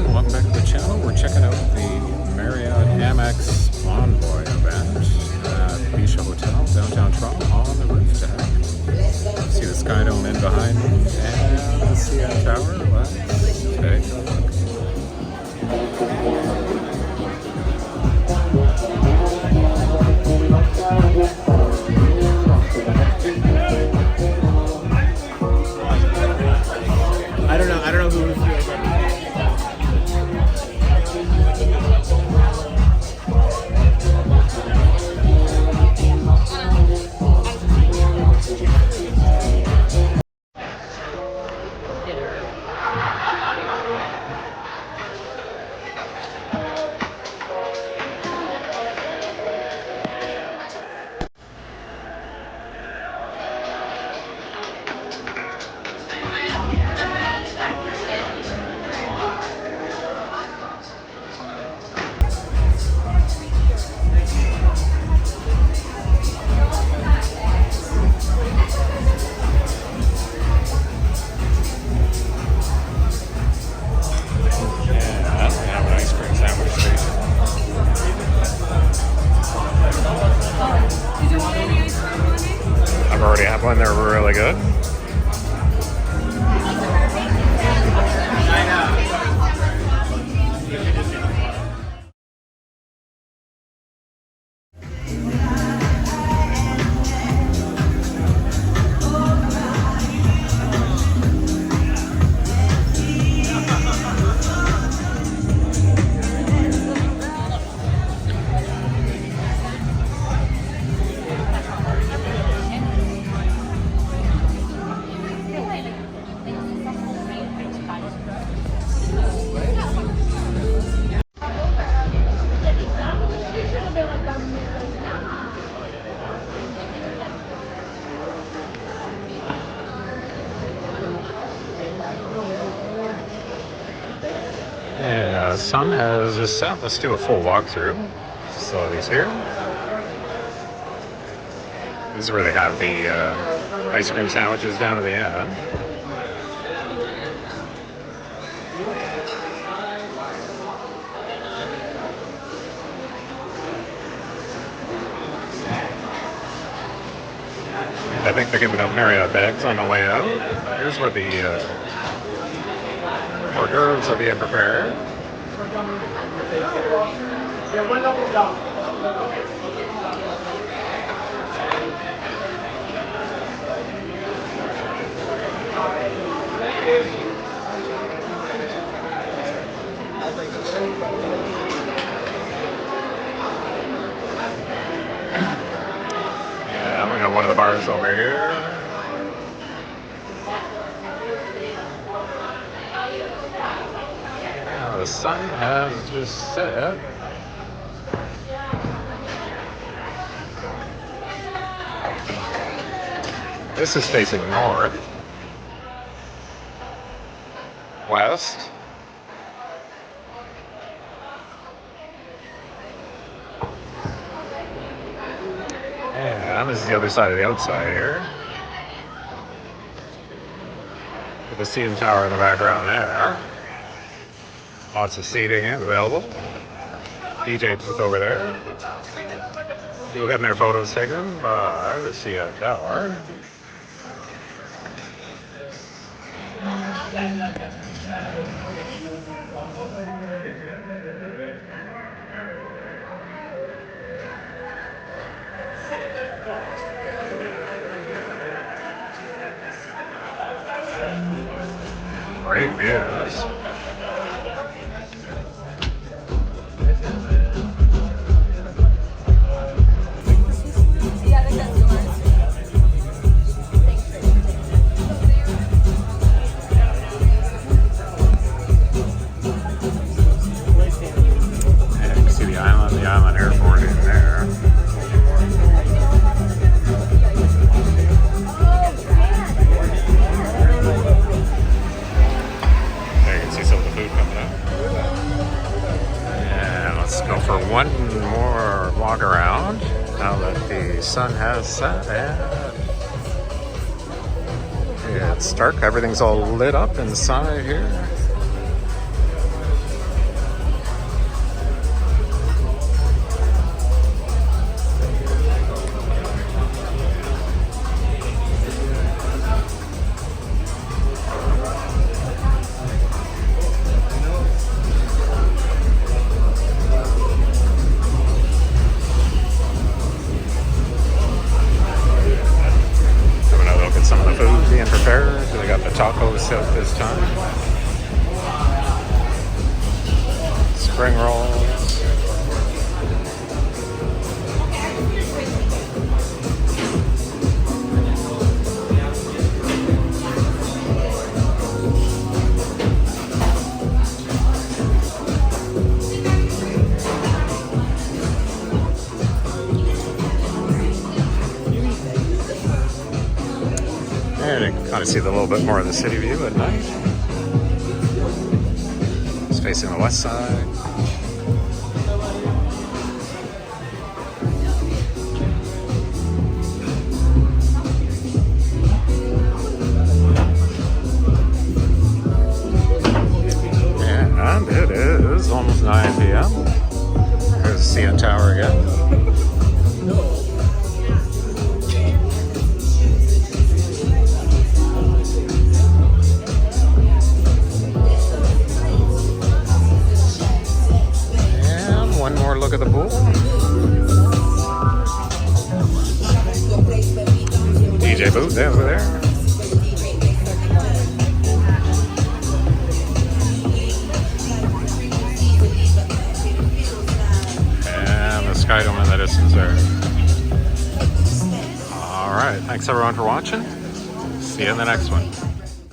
everyone, welcome back to the channel. We're checking out the Marriott AMEX Bonvoy event at BISHA Hotel, downtown Toronto, on the rooftop. See the Sky Dome in behind me and the CN Tower. Let's take a look. I don't know who was doing that. I've already had one, they're really good. Yeah, sun has just set. Let's do a full walkthrough. Facilities here. This is where they have the ice cream sandwiches down to the end. I think they're giving out Marriott bags on the way out. Here's where the hors d'oeuvres are being prepared. Yeah, we got one of the bars over here. Now the sun has just set. This is facing north, west, and this is the other side of the outside here, with the CN Tower in the background there. Lots of seating available. DJ booth over there. People getting their photos taken by the CN Tower. Great views. And you can see the island airport in there. For one more walk around now that the sun has set and it's dark. Everything's all lit up inside here. out this time. Spring rolls. And you can kind of see a little bit more of the city view at night. It's facing the west side. And it is almost 9 p.m. There's the CN Tower again. One more look at the pool. DJ booth over there. And the Sky Dome in the distance there. Alright, thanks everyone for watching. See you in the next one.